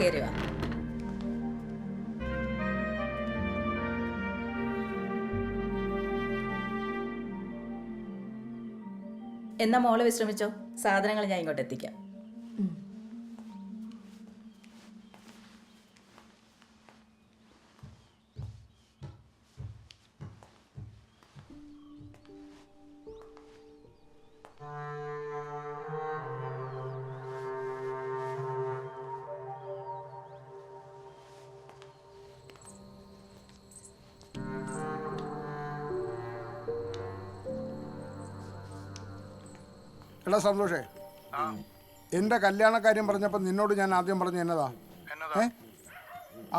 കയറി വാ. എന്നാ മോള് വിശ്രമിച്ചോ, സാധനങ്ങൾ ഞാൻ ഇങ്ങോട്ട് എത്തിക്കാം. എടാ സന്തോഷേ, എന്റെ കല്യാണ കാര്യം പറഞ്ഞപ്പോ നിന്നോട് ഞാൻ ആദ്യം പറഞ്ഞ എന്നതാ,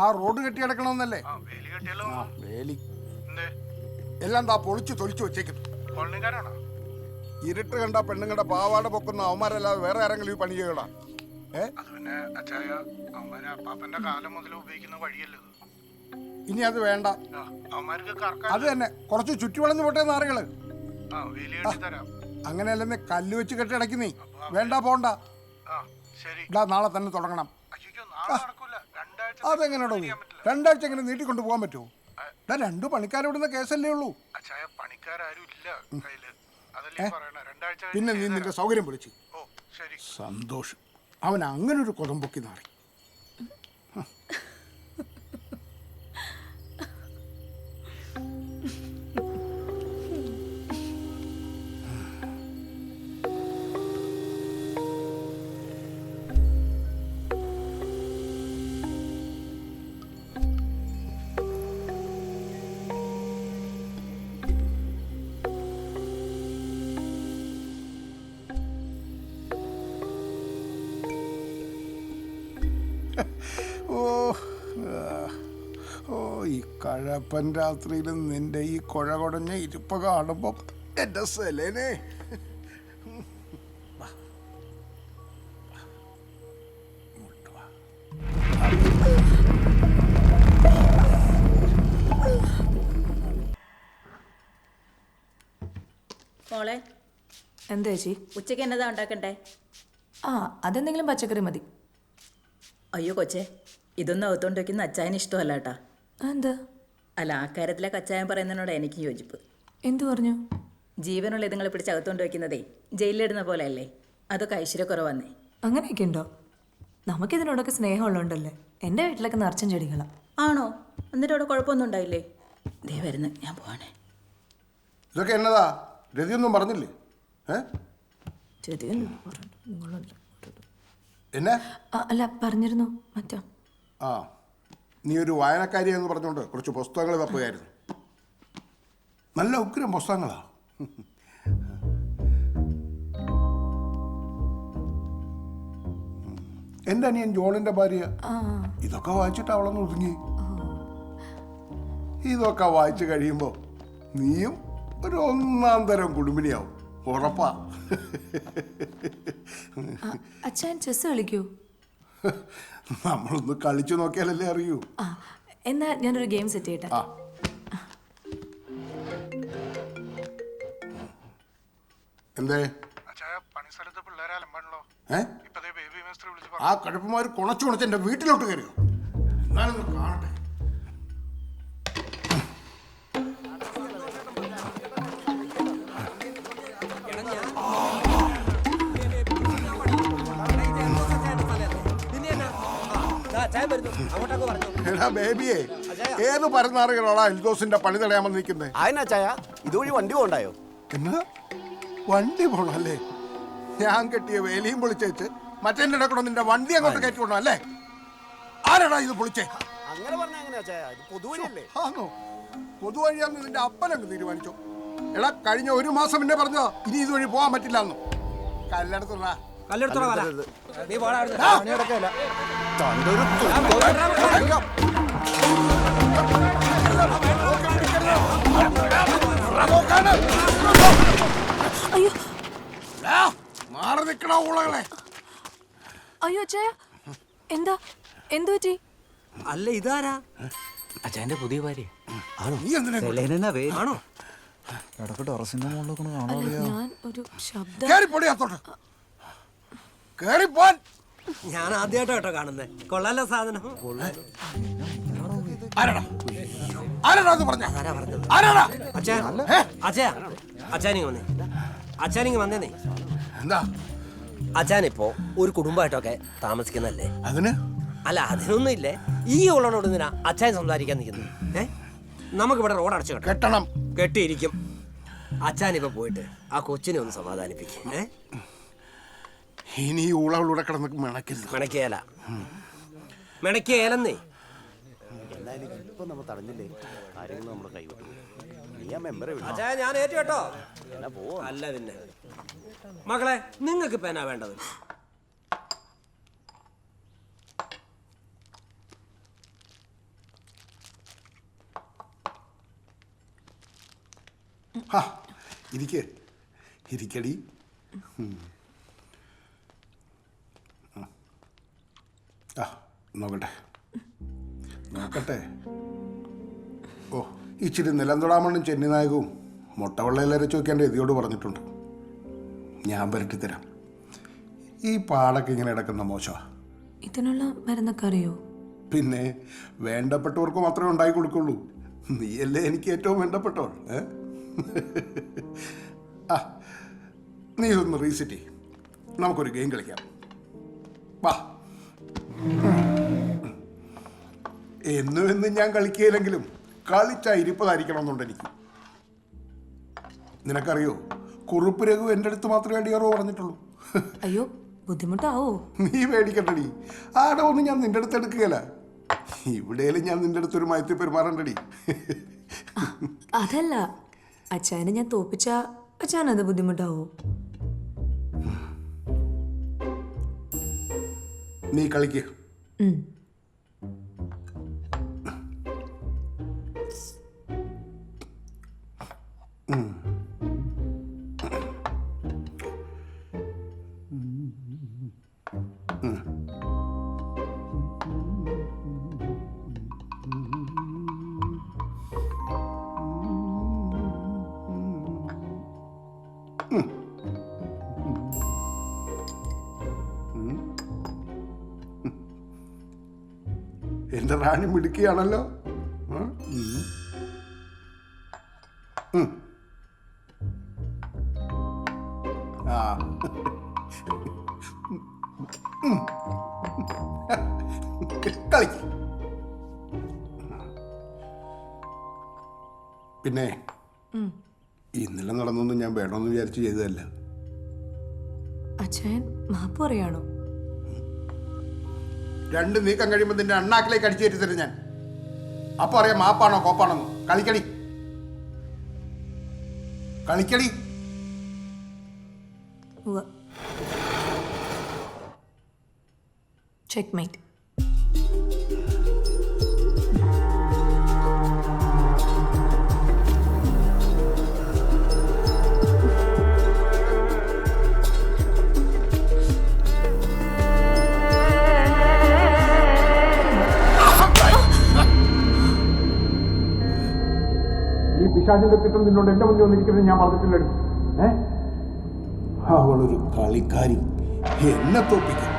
ആ റോഡ് കെട്ടിയെടുക്കണമെന്നല്ലേ? വേലി എല്ലാം താ പൊളിച്ചു തൊലിച്ചു വെച്ചേക്കുന്നു. ഇരുട്ട് കണ്ട പെണ്ണുങ്ങളുടെ പാവാട പൊക്കുന്ന അവന്മാരല്ലാതെ വേറെ ആരെങ്കിലും ഈ പണി ചെയ്യടാ? ഇനി അത് വേണ്ട. അത് തന്നെ കുറച്ച് ചുറ്റുവളഞ്ഞു പോട്ടെ നാറുകള്. അങ്ങനെയല്ലെന്ന് കല്ല് വെച്ച് കെട്ടിടക്കുന്നേ. വേണ്ട പോണ്ട, നാളെ തന്നെ തുടങ്ങണം. അതെങ്ങനെയാണോ? രണ്ടാഴ്ച എങ്ങനെ നീട്ടിക്കൊണ്ട് പോകാൻ പറ്റുമോ? 2 പണിക്കാരോടുന്ന കേസല്ലേ ഉള്ളൂ. പിന്നെ നീ നിന്റെ സൗകര്യം വിളിച്ചു. സന്തോഷം, അവൻ അങ്ങനൊരു കൊതമ്പൊക്കി നാറി. ഈ കഴപ്പൻ രാത്രിയിലും നിന്റെ ഈ കുഴ കുടഞ്ഞ ഇരുപ്പ കാണുമ്പോ എന്റെ സെലേനെ മോളെ, എന്താ ചേച്ചി ഉച്ചയ്ക്ക് എന്നതാ ഉണ്ടാക്കണ്ടേ? അതെന്തെങ്കിലും പച്ചക്കറി മതി. അയ്യോ കൊച്ചേ, ഇതൊന്നും അകത്തോണ്ട് വയ്ക്കുന്ന അച്ചായന് ഇഷ്ടമല്ല കേട്ടാ. എന്താ? അല്ല, ആ കാര്യത്തിലൊക്കെ അച്ചായൻ പറയുന്നതിനോട് എനിക്ക് യോജിപ്പ്. എന്തു പറഞ്ഞു? ജീവനുള്ള ഇതുങ്ങളെ പിടിച്ച് അകത്തോണ്ട് വയ്ക്കുന്നതേ ജയിലിലിടുന്ന പോലെ അല്ലേ? അതൊക്കെ ഐശ്വര്യക്കുറവന്നേ. അങ്ങനെയൊക്കെ ഉണ്ടോ? നമുക്കിതിനോടൊക്കെ സ്നേഹമുള്ളതുകൊണ്ടല്ലേ. എൻ്റെ വീട്ടിലൊക്കെ നിറച്ചും ചെടികളാ. ആണോ? എന്നിട്ട് അവിടെ കുഴപ്പമൊന്നും ഉണ്ടായില്ലേ? ദേ വരുന്നു, ഞാൻ പോവാണേ. ഇതൊക്കെ എന്നതാ? രതിയൊന്നും പറഞ്ഞില്ലേ? എന്നെ അല്ല, പറഞ്ഞിരുന്നു മറ്റോ. നീ ഒരു വായനക്കാരിയെന്ന് പറഞ്ഞുകൊണ്ട് കുറച്ച് പുസ്തകങ്ങൾ തപ്പുകയായിരുന്നു. നല്ല ഉഗ്രം പുസ്തകങ്ങളാ. എൻ്റെ അനിയൻ ജോണിന്റെ ഭാര്യ ഇതൊക്കെ വായിച്ചിട്ട് അവളൊന്ന് ഒതുങ്ങി. ഇതൊക്കെ വായിച്ചു കഴിയുമ്പോ നീയും ഒരു 1-ാം തരം കുടുംബിനിയാവും, ഉറപ്പാ. അച്ഛൻ ചെസ് കളിക്കൂ? നമ്മളൊന്ന് കളിച്ചു നോക്കിയാലല്ലേ അറിയൂ. എന്നാ ഞാനൊരു ഗെയിം സെറ്റ് ചെയ്യട്ടെ. എന്തേ? ആ കഴപ്പന്മാര് കുണച്ചു കുണച്ച് എന്റെ വീട്ടിലോട്ട് കയറിയോ? എന്നാലൊന്ന് കാണട്ടെ. എടാ ബേബിയെ, ഏത് പരന്നാറുകളാണ് എൽദോസിന്റെ പണി തടയാൻ വന്നിരിക്കുന്നത്? അതിനാച്ചായ ഇതുവഴി വണ്ടി പോണ്ടായോ? എന്നാ വണ്ടി പോണല്ലേ? ഞാൻ കെട്ടിയ വേലിയും പൊളിച്ചേച്ച് മറ്റേ കൂടെ നിന്റെ വണ്ടി അങ്ങോട്ട് കയറ്റി കൊണ്ടോ അല്ലേ? ആരാടാ ഇത് പൊളിച്ചേ? അങ്ങനെ പറഞ്ഞ പൊതുവഴിയല്ലേ? ആണോ? പൊതുവഴിയാന്ന് നിന്റെ അപ്പനങ്ങ് തീരുമാനിച്ചോ? എടാ, കഴിഞ്ഞ 1 മാസം മുന്നേ പറഞ്ഞോ ഇനി ഇതുവഴി പോകാൻ പറ്റില്ലെന്നു. കല്ലെടുത്തുള്ള മാറി നിൽക്കണ ഊളകളെ. അയ്യോ അച്ഛാ, എന്താ എന്തു പറ്റി? അല്ല, ഇതാരാ? അച്ഛൻ്റെ പുതിയ ഭാര്യ ആണോ? നീ എന്തിനാ ആണോ? ഇടക്ക് ടെറസിന്റെ മുകളിലൊക്കെ ഞാൻ ഒരു ശബ്ദം. കേറിപ്പോടി, അത്തോട്ട് കേറിപ്പോൻ. ഞാൻ ആദ്യമായിട്ടോ കേട്ടോ കാണുന്നത്. കൊള്ളാലോ സാധനം. ആരാടാ ആരാടാ അത് പറഞ്ഞ ആരാ പറഞ്ഞത്? ആരാടാ അച്ഛാ അച്ഛാ അച്ഛാനിങ് വന്നേ. അച്ഛാനിങ് വന്നേന്നേ. എന്താ അച്ഛാനിപ്പോ ഒരു കുടുംബമായിട്ടൊക്കെ താമസിക്കുന്നല്ലേ? അതിന് അല്ല അതിനൊന്നും ഇല്ലേ. ഈ ഉള്ളവനോട് എന്തിനാ അച്ഛൻ സംസാരിക്കാൻ നിൽക്കുന്നത്? നമുക്കിവിടെ റോഡ് അടച്ചു കേട്ടോ. കെട്ടണം. കെട്ടിയിരിക്കും. അച്ഛാനിപ്പോ പോയിട്ട് ആ കൊച്ചിനെ ഒന്ന് സമാധാനിപ്പിക്കും. ഇനി ഈ ഊളകളുടെ കിടന്ന് മിണക്കരുത്. മിണക്കേല മിണക്കേലെന്നേ. എന്തായാലും ഇപ്പൊ നമ്മൾ തടഞ്ഞില്ലേ, കാര്യങ്ങൾ നമ്മുടെ കൈവിട്ടു. നീ ആ മെമ്പറെ വിളിച്ചു. അച്ഛാ ഞാൻ ഏറ്റു കേട്ടോ. എന്നാ പോവാ. അല്ല പിന്നെ മക്കളെ, നിങ്ങൾക്ക് ഇപ്പൊ എന്നാ വേണ്ടത്? ഇരിക്കടി. നോക്കട്ടെ. ഓ, ഇച്ചിരി നിലം തൊടാമണ്ണും ചെന്നിനായകവും മുട്ടവെള്ളയിലരച്ച് വയ്ക്കേണ്ട എതിയോട് പറഞ്ഞിട്ടുണ്ട്. ഞാൻ പുരട്ടിത്തരാം. ഈ പാടൊക്കെ ഇങ്ങനെ കിടക്കുന്ന മോശമാണ്. ഇതിനുള്ള മരുന്നൊക്കെ അറിയോ? പിന്നെ വേണ്ടപ്പെട്ടവർക്ക് മാത്രമേ ഉണ്ടാക്കി കൊടുക്കുള്ളൂ. നീയല്ലേ എനിക്ക് ഏറ്റവും വേണ്ടപ്പെട്ടവൾ. നീ ഒന്ന് റീസെറ്റ് ചെയ്യും, നമുക്കൊരു ഗെയിം കളിക്കാം. വാ. എന്നും ഞാൻ കളിക്കുകയില്ലെങ്കിലും കളിച്ച ഇരിപ്പതായിരിക്കണമെന്നുണ്ട് എനിക്ക്. നിനക്കറിയോ, കുറുപ്പ് രഘു എൻ്റെ അടുത്ത് മാത്രമേ അടിയാറോ പറഞ്ഞിട്ടുള്ളൂ. അയ്യോ, ബുദ്ധിമുട്ടാവോ? നീ പേടിക്കണ്ടടി. ആടെ ഒന്നും ഞാൻ നിന്റെ അടുത്ത് എടുക്കുകയല്ല. ഇവിടെയും ഞാൻ നിന്റെ അടുത്തൊരു മയത്തിൽ പെരുമാറണ്ടടി. അതല്ല, അച്ഛനെ ഞാൻ തോപ്പിച്ച അച്ഛനത് ബുദ്ധിമുട്ടാവോ? നീ കളിക്കുക. എന്റെ റാണി മിടുക്കിയാണല്ലോ. കളിക്ക്. പിന്നെ ഇന്നലെ നടന്നൊന്നും ഞാൻ വേണമെന്ന് വിചാരിച്ച് ചെയ്തതല്ല. അച്ഛൻ മാപ്പ് പറയാണോ? രണ്ട് നീക്കം കഴിയുമ്പോൾ നിന്റെ അണ്ണാക്കിലേക്ക് അടിച്ചു കയറ്റി തരും ഞാൻ. അപ്പൊ അറിയാം മാപ്പാണോ കോപ്പാണോന്ന്. കളിക്കടി കളിക്കടി. ചെക്ക്മേറ്റ്. പിശാചിന്റെ തിട്ടം നിന്നോട് എന്റെ മുന്നിൽ വന്നിരിക്കുന്നത് ഞാൻ പറഞ്ഞിട്ടില്ലടി. അവളൊരു കളിക്കാരി, എന്നെ തോപ്പിക്കും.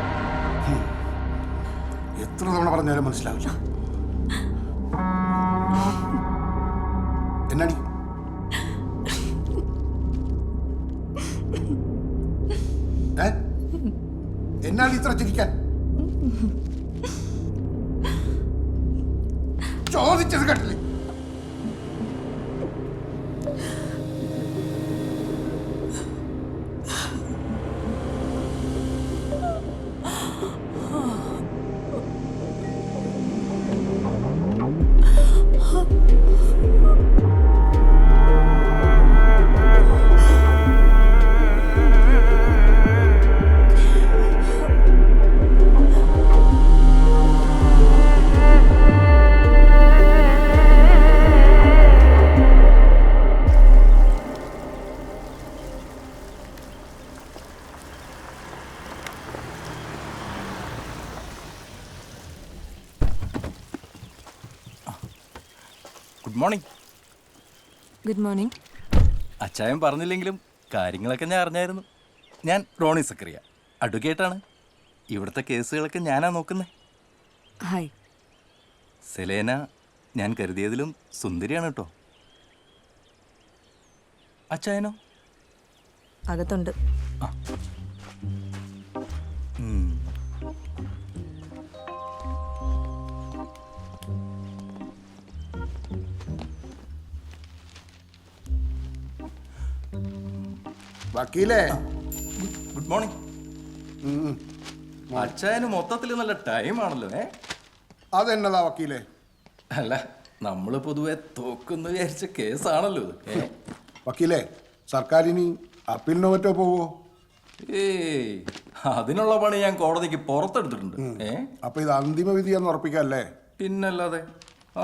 എത്ര തവണ പറഞ്ഞാലും മനസ്സിലാവില്ല. എന്നാടി എന്നാടി ഇത്ര ചിരിക്കാൻ? ചോദിച്ചത് കേട്ടില്ലേ? Good morning. Good morning. അച്ചായൻ പറഞ്ഞില്ലെങ്കിലും കാര്യങ്ങളൊക്കെ ഞാൻ അറിഞ്ഞായിരുന്നു. ഞാൻ റോണി സക്കറിയ, അഡ്വക്കേറ്റാണ്. ഇവിടുത്തെ കേസുകളൊക്കെ ഞാനാ നോക്കുന്നേ. ഹായ്. സെലേന ഞാൻ കരുതിയതിലും സുന്ദരിയാണ് കേട്ടോ. അച്ചായനോ? അകത്തുണ്ട്. ഉം. വക്കീലേ, ഗുഡ് മോർണിംഗ്. അച്ചായന് മൊത്തത്തിൽ നല്ല ടൈമാണല്ലോ. അതെന്നതാ വക്കീലേ? അല്ല, നമ്മള് പൊതുവെ തോക്കുന്നു വിചാരിച്ച കേസാണല്ലോ ഇത്. വക്കീലേ, സർക്കാരിനി അപ്പീലിനോ മറ്റോ പോവോ? ഏയ്, അതിനുള്ള പണി ഞാൻ കോടതിക്ക് പുറത്തെടുത്തിട്ടുണ്ട്. അപ്പൊ ഇത് അന്തിമ വിധിയാന്ന് ഉറപ്പിക്കല്ലേ? പിന്നല്ലാതെ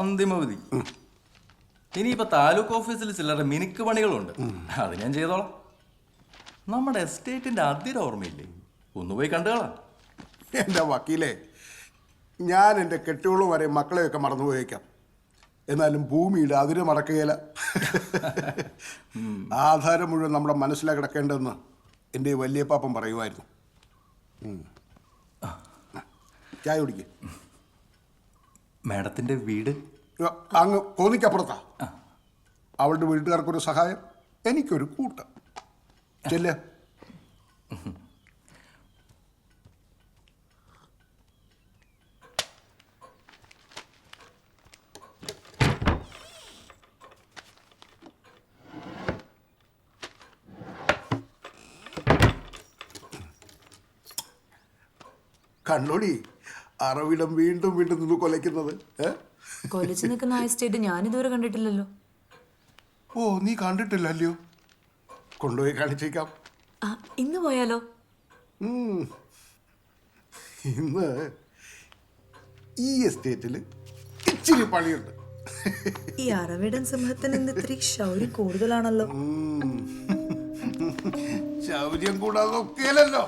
അന്തിമവിധി. ഇനിയിപ്പോ താലൂക്ക് ഓഫീസിൽ ചിലരുടെ മിനുക്ക് പണികളുണ്ട്, അത് ഞാൻ ചെയ്തോളാം. നമ്മുടെ എസ്റ്റേറ്റിന്റെ അതിര ഓർമ്മയില്ലേ? ഒന്ന് പോയി കണ്ടുകളാം. എൻ്റെ വക്കീലേ, ഞാൻ എൻ്റെ കെട്ടുകളും വരെ മക്കളെയൊക്കെ മറന്നുപോയേക്കാം, എന്നാലും ഭൂമിയുടെ അതിര് മറക്കുകയില്ല. ആധാരം മുഴുവൻ നമ്മുടെ മനസ്സിലാ കിടക്കേണ്ടതെന്ന് എൻ്റെ വലിയ പാപ്പൻ പറയുമായിരുന്നു. ചായ കുടിക്ക്. മാഡത്തിന്റെ വീട് അങ്ങ് കോന്നിക്കപ്പുറത്താ. അവളുടെ വീട്ടുകാർക്കൊരു സഹായം, എനിക്കൊരു കൂട്ടം. ചെല്ലേ. കണ്ണോടി, അറവിടം വീണ്ടും വീണ്ടും നിന്ന് കൊലയ്ക്കുന്നത്. കൊലിച്ചു നിൽക്കുന്ന ആ എസ്റ്റേറ്റ് ഞാനിതുവരെ കണ്ടിട്ടില്ലല്ലോ. ഓ, നീ കണ്ടിട്ടില്ലല്ലോ? കൊണ്ടുപോയി കാണിച്ചേക്കാം. ആ, ഇന്ന് പോയാലോ? ഇന്ന് ഈ എസ്റ്റേറ്റിൽ ഇച്ചിരി പണിയുണ്ട്. ഈ അറവിടൻ സിംഹത്തിന് ഇന്ന് ഇത്തിരി ശൗര്യം കൂടുതലാണല്ലോ. ശൗര്യം കൂടാതെ ഒക്കെയല്ലോ.